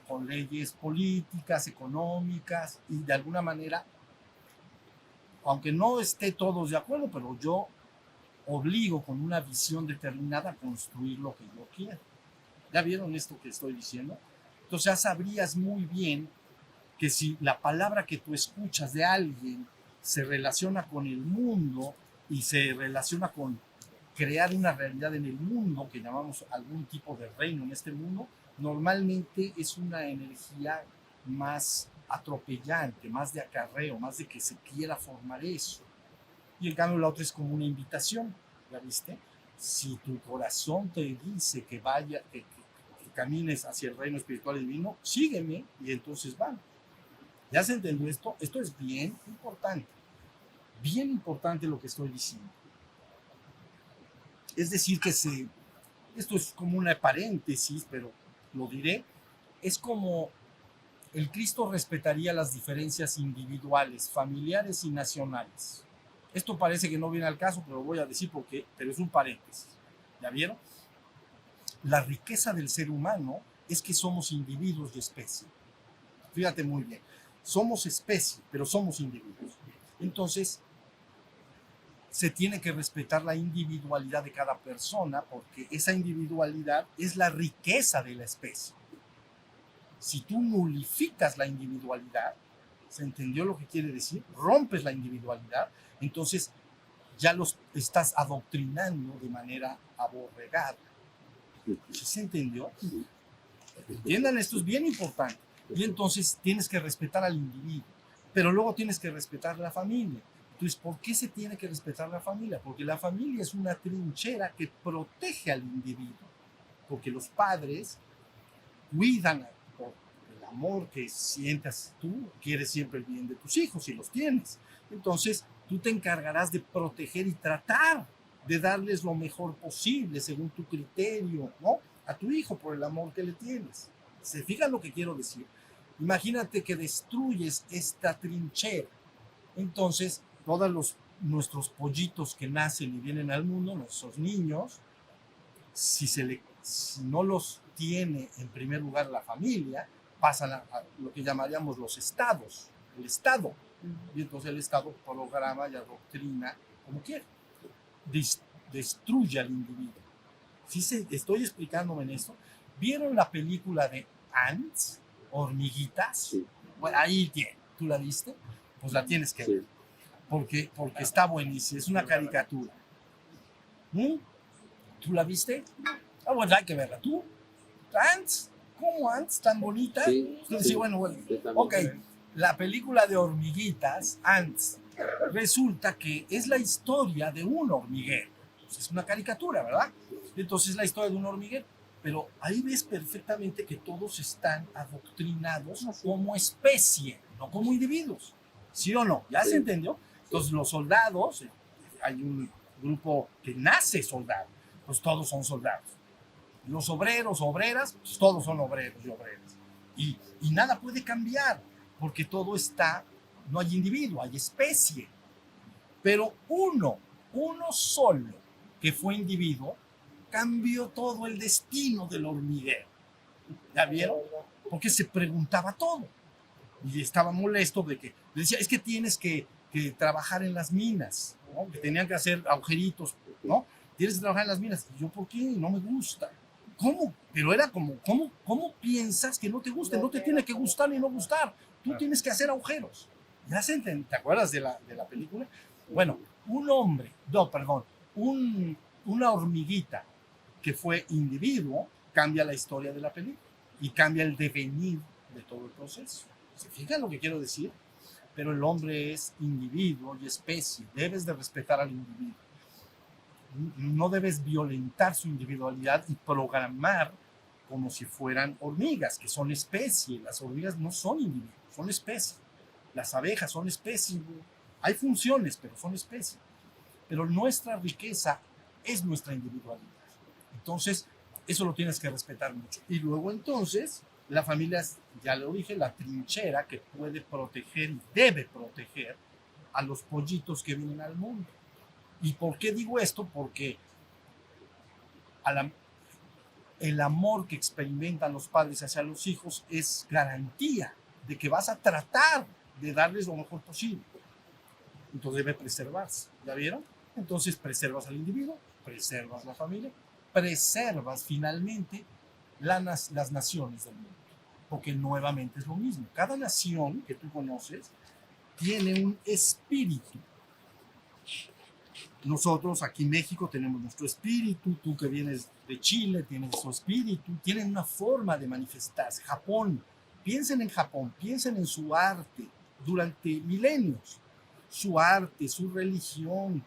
con leyes políticas, económicas, y de alguna manera, aunque no esté todos de acuerdo, pero yo obligo con una visión determinada a construir lo que yo quiero. ¿Ya vieron esto que estoy diciendo? Entonces ya sabrías muy bien que si la palabra que tú escuchas de alguien se relaciona con el mundo y se relaciona con crear una realidad en el mundo que llamamos algún tipo de reino en este mundo, normalmente es una energía más atropellante, más de acarreo, más de que se quiera formar eso. Y en cambio la otra es como una invitación, ¿ya viste? Si tu corazón te dice que vaya, que camines hacia el reino espiritual y divino, sígueme, y entonces van. ¿Ya se entendió esto? Esto es bien importante lo que estoy diciendo. Es decir, que esto es como una paréntesis, pero lo diré, es como el Cristo respetaría las diferencias individuales, familiares y nacionales. Esto parece que no viene al caso, pero lo voy a decir pero es un paréntesis. ¿Ya vieron? La riqueza del ser humano es que somos individuos de especie. Fíjate muy bien. Somos especie, pero somos individuos. Entonces, se tiene que respetar la individualidad de cada persona, porque esa individualidad es la riqueza de la especie. Si tú nulificas la individualidad, ¿se entendió lo que quiere decir? Rompes la individualidad, entonces ya los estás adoctrinando de manera aborregada. ¿Sí se entendió? Entiendan, esto es bien importante. Y entonces tienes que respetar al individuo, pero luego tienes que respetar la familia. Entonces, ¿por qué se tiene que respetar la familia? Porque la familia es una trinchera que protege al individuo, porque los padres cuidan por el amor que sientas tú, quieres siempre el bien de tus hijos si los tienes. Entonces, tú te encargarás de proteger y tratar de darles lo mejor posible según tu criterio, ¿no? A tu hijo por el amor que le tienes. ¿Se fijan lo que quiero decir? Imagínate que destruyes esta trinchera. Entonces, todos nuestros pollitos que nacen y vienen al mundo, nuestros niños, si no los tiene en primer lugar la familia, pasan a lo que llamaríamos los estados, el Estado. Y entonces el Estado programa y adoctrina como quiere. Destruye al individuo. ¿Sí estoy explicándome en esto? ¿Vieron la película de Ants? Hormiguitas. Sí. Bueno, ahí tiene. ¿Tú la viste? Pues la tienes que ver. Porque está buenísima. Es una caricatura. ¿Tú la viste? Ah, bueno, hay que verla. ¿Tú? ¿Ants? ¿Cómo Ants? ¿Tan bonita? Sí, Sí, bueno. yo también. Ok, la película de hormiguitas, Ants, resulta que es la historia de un hormiguero. Pues es una caricatura, ¿verdad? Entonces es la historia de un hormiguero. Pero ahí ves perfectamente que todos están adoctrinados como especie, no como individuos. ¿Sí o no? ¿Ya Sí. se entendió? Entonces los soldados, hay un grupo que nace soldado, pues todos son soldados. Los obreros, obreras, pues todos son obreros y obreras. Y nada puede cambiar, porque todo está, no hay individuo, hay especie. Pero uno solo, que fue individuo, cambió todo el destino del hormiguero. ¿Ya vieron? Porque se preguntaba todo. Y estaba molesto de que, le decía, es que tienes que trabajar en las minas, ¿no? Que tenían que hacer agujeritos, ¿no? Tienes que trabajar en las minas. Y yo, ¿por qué? No me gusta. ¿Cómo? Pero era como, ¿cómo piensas que no te guste? No te tiene que gustar ni no gustar. Tú tienes que hacer agujeros. ¿Ya se entiende? ¿Te acuerdas de la película? Bueno, una hormiguita que fue individuo cambia la historia de la película y cambia el devenir de todo el proceso. ¿Se fijan lo que quiero decir? Pero el hombre es individuo y especie. Debes de respetar al individuo. No debes violentar su individualidad y programar como si fueran hormigas, que son especie. Las hormigas no son individuos, son especie. Las abejas son especie. Hay funciones, pero son especie. Pero nuestra riqueza es nuestra individualidad. Entonces, eso lo tienes que respetar mucho. Y luego entonces, la familia es, ya lo dije, la trinchera que puede proteger y debe proteger a los pollitos que vienen al mundo. ¿Y por qué digo esto? Porque el amor que experimentan los padres hacia los hijos es garantía de que vas a tratar de darles lo mejor posible. Entonces debe preservarse. ¿Ya vieron? Entonces preservas al individuo, preservas la familia, preservas finalmente las naciones del mundo. Porque nuevamente es lo mismo. Cada nación que tú conoces tiene un espíritu. Nosotros aquí en México tenemos nuestro espíritu, tú que vienes de Chile tienes su espíritu, tienen una forma de manifestarse. Japón, piensen en Japón, piensen en su arte durante milenios, su arte, su religión,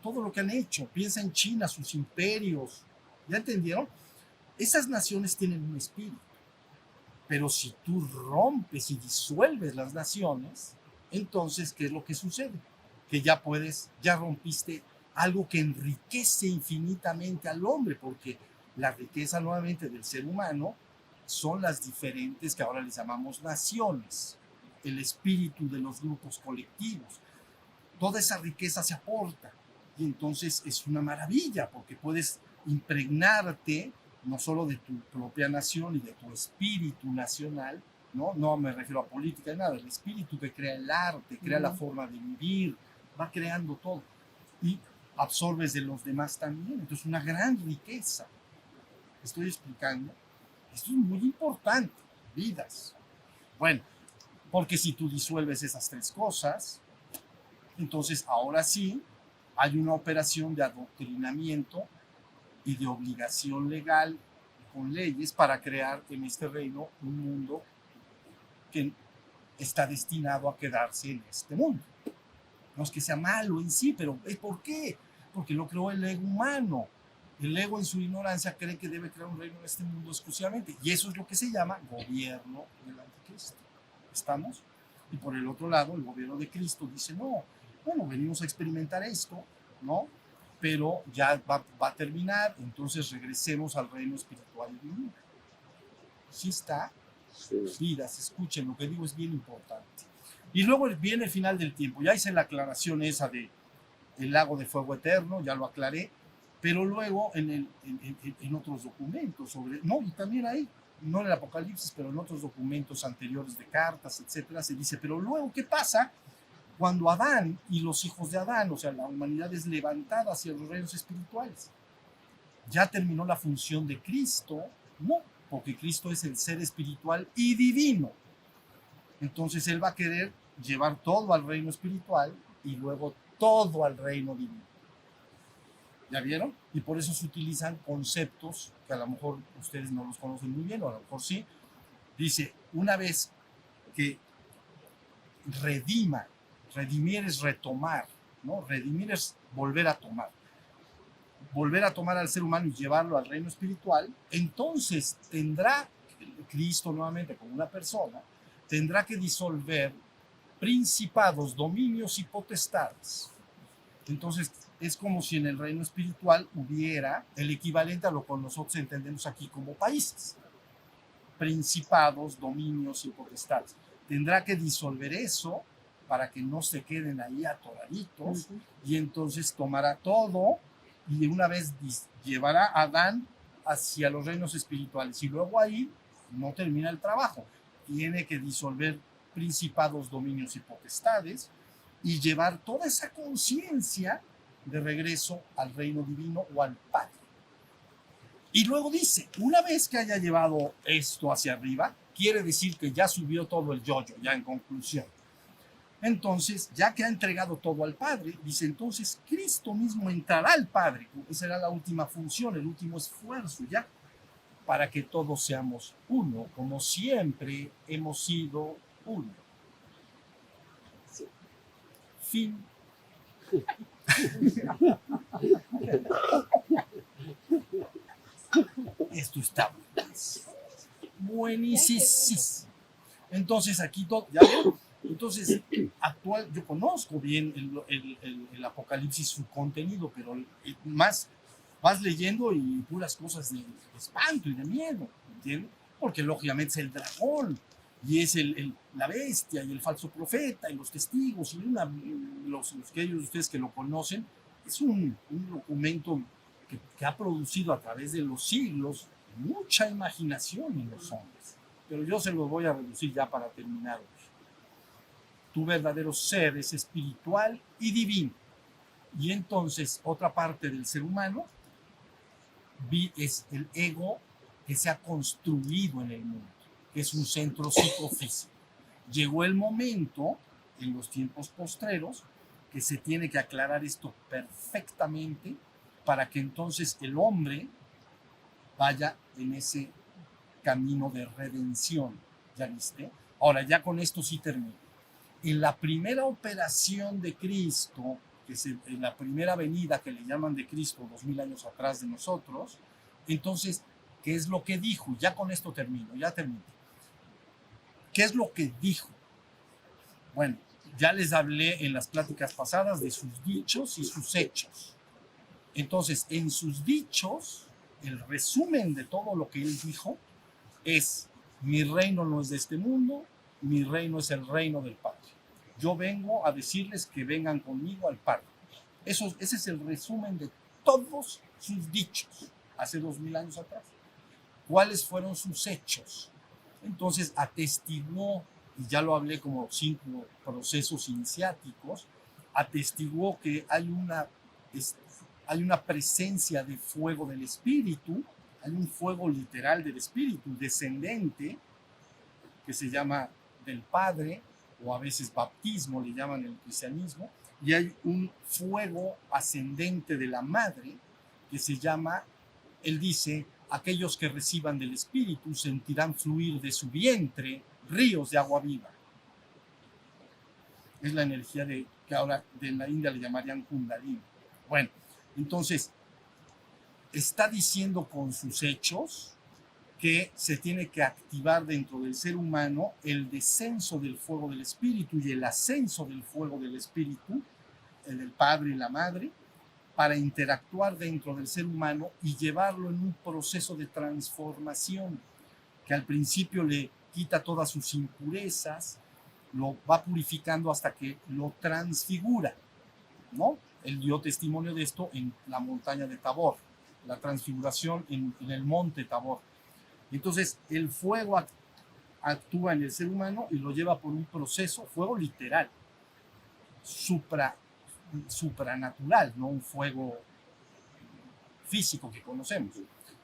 todo lo que han hecho. Piensa en China, sus imperios, ¿ya entendieron? Esas naciones tienen un espíritu, pero si tú rompes y disuelves las naciones, entonces, ¿qué es lo que sucede? Que ya rompiste algo que enriquece infinitamente al hombre, porque la riqueza nuevamente del ser humano son las diferentes que ahora les llamamos naciones, el espíritu de los grupos colectivos. Toda esa riqueza se aporta y entonces es una maravilla porque puedes impregnarte no solo de tu propia nación y de tu espíritu nacional, no me refiero a política ni nada, el espíritu que crea el arte, crea la forma de vivir, va creando todo y absorbes de los demás también. Entonces, una gran riqueza. Estoy explicando. Esto es muy importante. Vidas. Bueno, porque si tú disuelves esas tres cosas, entonces ahora sí hay una operación de adoctrinamiento y de obligación legal con leyes para crear en este reino un mundo que está destinado a quedarse en este mundo. No es que sea malo en sí, pero ¿por qué? Porque lo creó el ego humano. El ego en su ignorancia cree que debe crear un reino en este mundo exclusivamente. Y eso es lo que se llama gobierno del anticristo. ¿Estamos? Y por el otro lado, el gobierno de Cristo dice, no, bueno, venimos a experimentar esto, ¿no? Pero ya va a terminar, entonces regresemos al reino espiritual y divino. ¿Sí está? Sí. Vidas, escuchen, lo que digo es bien importante. Y luego viene el final del tiempo. Ya hice la aclaración esa de el lago de fuego eterno, ya lo aclaré, pero luego en otros documentos y también ahí, no en el Apocalipsis, pero en otros documentos anteriores de cartas, etcétera, se dice, pero luego, ¿qué pasa cuando Adán y los hijos de Adán, o sea, la humanidad es levantada hacia los reinos espirituales? ¿Ya terminó la función de Cristo? No, porque Cristo es el ser espiritual y divino. Entonces Él va a querer llevar todo al reino espiritual y luego todo al reino divino. ¿Ya vieron? Y por eso se utilizan conceptos que a lo mejor ustedes no los conocen muy bien, o a lo mejor sí. Dice, una vez que redimir es retomar, ¿no? Redimir es volver a tomar al ser humano y llevarlo al reino espiritual, entonces tendrá Cristo nuevamente como una persona, tendrá que disolver principados, dominios y potestades. Entonces es como si en el reino espiritual hubiera el equivalente a lo que nosotros entendemos aquí como países. Principados, dominios y potestades. Tendrá que disolver eso para que no se queden ahí atoraditos, y entonces tomará todo y una vez llevará a Adán hacia los reinos espirituales, y luego ahí no termina el trabajo. Tiene que disolver principados, dominios y potestades y llevar toda esa conciencia de regreso al reino divino o al Padre. Y luego dice, una vez que haya llevado esto hacia arriba, quiere decir que ya subió todo el yoyo, ya en conclusión. Entonces, ya que ha entregado todo al Padre, dice, entonces Cristo mismo entrará al Padre. Esa será la última función, el último esfuerzo, ya, para que todos seamos uno, como siempre hemos sido uno. Sí. Fin. Esto está buenísimo. Entonces, aquí todo, ¿ya ven? Entonces, yo conozco bien el Apocalipsis, su contenido, pero más vas leyendo y puras cosas de espanto y de miedo, ¿entiendes? Porque lógicamente es el dragón, y es la bestia, y el falso profeta, y los testigos, y los que ellos, ustedes que lo conocen, es un documento que ha producido a través de los siglos mucha imaginación en los hombres. Pero yo se los voy a reducir ya para terminar hoy. Tu verdadero ser es espiritual y divino. Y entonces otra parte del ser humano es el ego que se ha construido en el mundo, que es un centro psicofísico. Llegó el momento, en los tiempos postreros, que se tiene que aclarar esto perfectamente para que entonces el hombre vaya en ese camino de redención. ¿Ya viste? Ahora, ya con esto sí termino. En la primera operación de Cristo, en la primera venida que le llaman de Cristo 2000 años atrás de nosotros, entonces, ¿qué es lo que dijo? Ya con esto termino, ya termino. ¿Qué es lo que dijo? Bueno, ya les hablé en las pláticas pasadas de sus dichos y sus hechos. Entonces, en sus dichos, el resumen de todo lo que él dijo es: mi reino no es de este mundo, mi reino es el reino del Padre. Yo vengo a decirles que vengan conmigo al Padre. Ese es el resumen de todos sus dichos hace 2000 años atrás. ¿Cuáles fueron sus hechos? Entonces atestiguó, y ya lo hablé como 5 procesos iniciáticos, atestiguó que hay una presencia de fuego del Espíritu, hay un fuego literal del Espíritu descendente que se llama del Padre, o a veces bautismo le llaman en el cristianismo, y hay un fuego ascendente de la Madre que se llama, él dice, aquellos que reciban del Espíritu sentirán fluir de su vientre ríos de agua viva. Es la energía que ahora de la India le llamarían Kundalini. Bueno, entonces, está diciendo con sus hechos que se tiene que activar dentro del ser humano el descenso del fuego del Espíritu y el ascenso del fuego del Espíritu, el del Padre y la Madre, para interactuar dentro del ser humano y llevarlo en un proceso de transformación que al principio le quita todas sus impurezas, lo va purificando hasta que lo transfigura, ¿no? Él dio testimonio de esto en la montaña de Tabor, la transfiguración en el monte Tabor. Entonces, el fuego actúa en el ser humano y lo lleva por un proceso, fuego literal, supranatural, no un fuego físico que conocemos.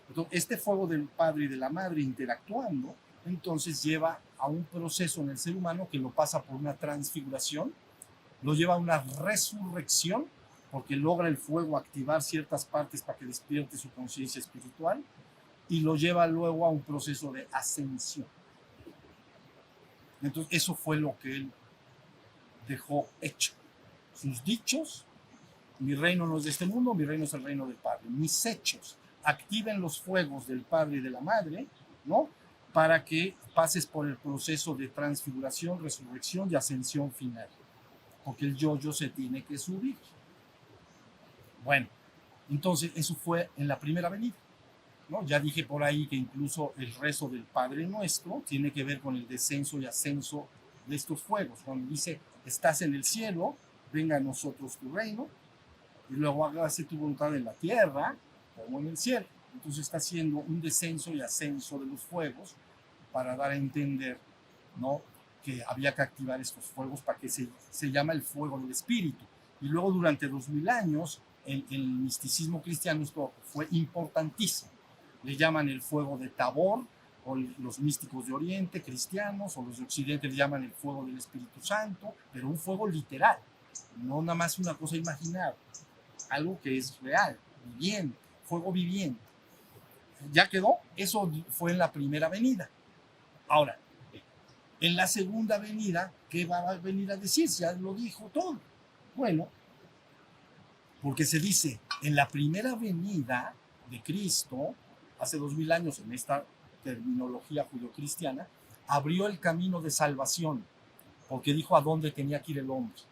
Entonces, este fuego del Padre y de la Madre interactuando, entonces lleva a un proceso en el ser humano que lo pasa por una transfiguración, lo lleva a una resurrección porque logra el fuego activar ciertas partes para que despierte su conciencia espiritual y lo lleva luego a un proceso de ascensión. Entonces, eso fue lo que él dejó hecho. Sus dichos: mi reino no es de este mundo, mi reino es el reino del Padre. Mis hechos: activen los fuegos del Padre y de la Madre, ¿no? Para que pases por el proceso de transfiguración, resurrección y ascensión final. Porque el yo-yo se tiene que subir. Bueno, entonces eso fue en la primera venida, ¿no? Ya dije por ahí que incluso el rezo del Padre Nuestro tiene que ver con el descenso y ascenso de estos fuegos. Cuando dice: estás en el cielo, venga a nosotros tu reino, y luego hágase tu voluntad en la tierra como en el cielo. Entonces está haciendo un descenso y ascenso de los fuegos para dar a entender, ¿no?, que había que activar estos fuegos para que se llama el fuego del espíritu. Y luego durante 2000 años el misticismo cristiano esto fue importantísimo. Le llaman el fuego de Tabor, o los místicos de Oriente cristianos, o los de Occidente le llaman el fuego del Espíritu Santo, pero un fuego literal, no nada más una cosa imaginada, algo que es real, viviente, fuego viviente. ¿Ya quedó? Eso fue en la primera venida. Ahora, en la segunda venida, ¿qué va a venir a decir? Ya lo dijo todo. Bueno, porque se dice, en la primera venida de Cristo, hace 2000 años, en esta terminología judeocristiana, abrió el camino de salvación, porque dijo a dónde tenía que ir el hombre,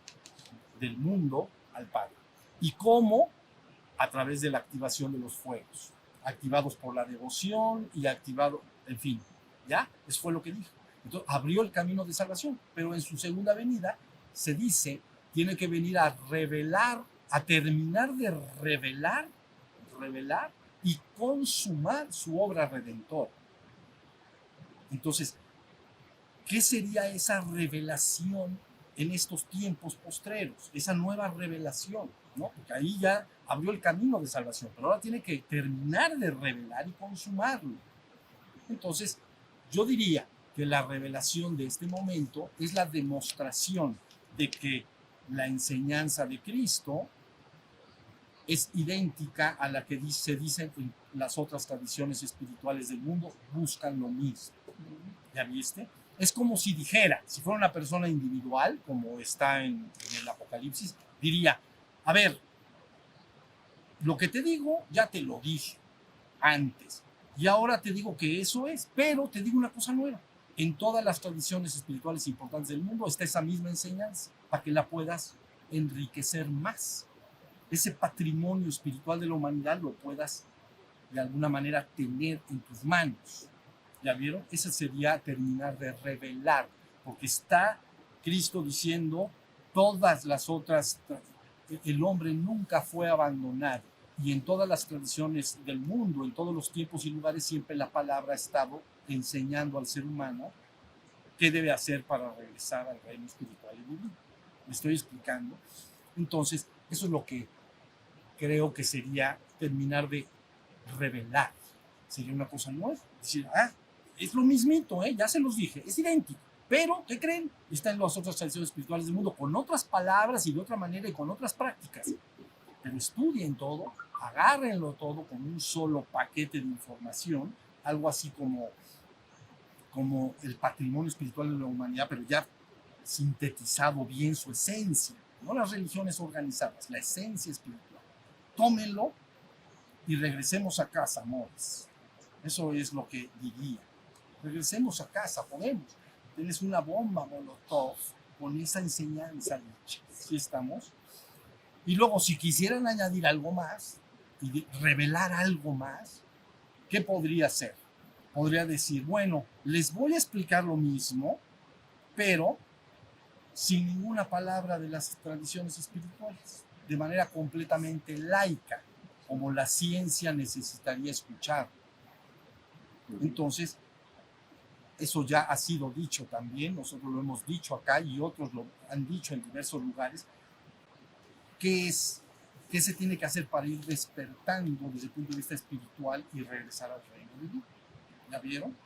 del mundo al Padre. ¿Y cómo? A través de la activación de los fuegos, activados por la devoción y activado, en fin, ¿ya? Eso fue lo que dijo. Entonces, abrió el camino de salvación, pero en su segunda venida se dice, tiene que venir a revelar, a terminar de revelar y consumar su obra redentora. Entonces, ¿qué sería esa revelación en estos tiempos postreros? Esa nueva revelación, ¿no? Porque ahí ya abrió el camino de salvación, pero ahora tiene que terminar de revelar y consumarlo. Entonces, yo diría que la revelación de este momento es la demostración de que la enseñanza de Cristo es idéntica a la que se dice en las otras tradiciones espirituales del mundo, buscan lo mismo. ¿Ya viste? Es como si dijera, si fuera una persona individual, como está en el Apocalipsis, diría, a ver, lo que te digo ya te lo dije antes, y ahora te digo que eso es, pero te digo una cosa nueva. En todas las tradiciones espirituales importantes del mundo está esa misma enseñanza, para que la puedas enriquecer más. Ese patrimonio espiritual de la humanidad lo puedas de alguna manera tener en tus manos. ¿Ya vieron? Ese sería terminar de revelar, porque está Cristo diciendo todas las otras, el hombre nunca fue abandonado, y en todas las tradiciones del mundo, en todos los tiempos y lugares, siempre la palabra ha estado enseñando al ser humano qué debe hacer para regresar al reino espiritual y divino. ¿Me estoy explicando? Entonces, eso es lo que creo que sería terminar de revelar. Sería una cosa nueva. Decir, es lo mismito, ya se los dije, es idéntico. Pero, ¿qué creen? Está en las otras tradiciones espirituales del mundo, con otras palabras y de otra manera y con otras prácticas. Pero estudien todo, agárrenlo todo con un solo paquete de información, algo así como el patrimonio espiritual de la humanidad, pero ya sintetizado bien su esencia, no las religiones organizadas, la esencia espiritual. Tómenlo y regresemos a casa, amores. Eso es lo que diría. Regresemos a casa, podemos. Tienes una bomba Molotov con esa enseñanza dicha. ¿Sí estamos? Y luego, si quisieran añadir algo más y revelar algo más, ¿qué podría ser? Podría decir, bueno, les voy a explicar lo mismo, pero sin ninguna palabra de las tradiciones espirituales, de manera completamente laica, como la ciencia necesitaría escuchar. Entonces, eso ya ha sido dicho también, nosotros lo hemos dicho acá y otros lo han dicho en diversos lugares. ¿Qué se tiene que hacer para ir despertando desde el punto de vista espiritual y regresar al reino de Dios? ¿Ya vieron?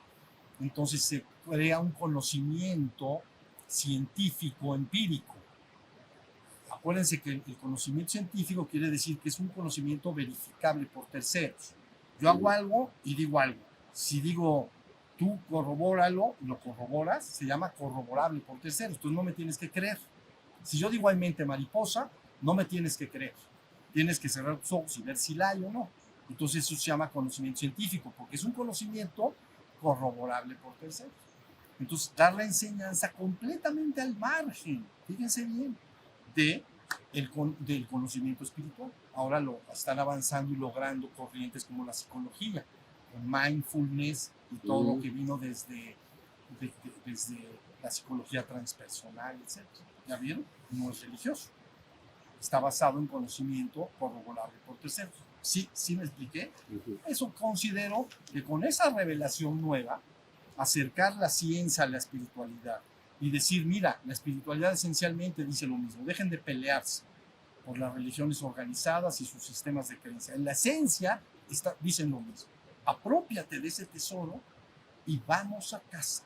Entonces se crea un conocimiento científico, empírico, Acuérdense que el conocimiento científico quiere decir que es un conocimiento verificable por terceros. Yo hago algo y digo algo. Si digo, tú corrobóralo y lo corroboras, se llama corroborable por terceros. Entonces no me tienes que creer. Si yo digo hay mente mariposa, no me tienes que creer. Tienes que cerrar tus ojos y ver si la hay o no. Entonces eso se llama conocimiento científico, porque es un conocimiento corroborable por terceros. Entonces, dar la enseñanza completamente al margen, fíjense bien, del conocimiento espiritual. Ahora lo están avanzando y logrando corrientes como la psicología, con mindfulness y todo lo que vino desde la psicología transpersonal, etc. ¿Ya vieron? No es religioso. Está basado en conocimiento corroborable por terceros. ¿Sí me expliqué? Eso considero que con esa revelación nueva, acercar la ciencia a la espiritualidad y decir, mira, la espiritualidad esencialmente dice lo mismo, dejen de pelearse por las religiones organizadas y sus sistemas de creencia. En la esencia dicen lo mismo. Aprópiate de ese tesoro y vamos a casa.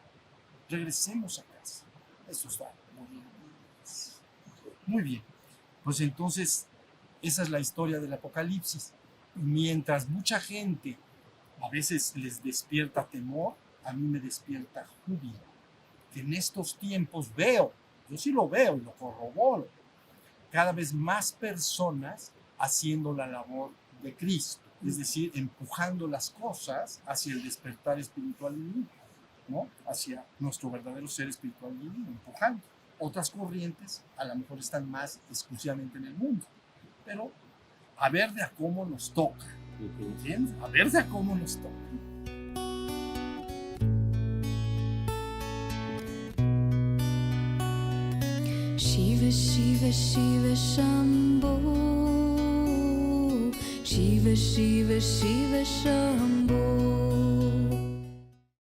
Regresemos a casa. Eso está muy bien. Muy bien. Pues entonces, esa es la historia del Apocalipsis. Mientras mucha gente a veces les despierta temor, a mí me despierta júbilo. Que en estos tiempos yo sí lo veo y lo corroboro, cada vez más personas haciendo la labor de Cristo, es decir, empujando las cosas hacia el despertar espiritual divino, ¿no? Hacia nuestro verdadero ser espiritual divino, empujando. Otras corrientes a lo mejor están más exclusivamente en el mundo, pero a ver de a cómo nos toca, ¿entiendes? A ver de a cómo nos toca. Shiva Shiva Shiva Shambho Shiva Shiva Shiva Shambho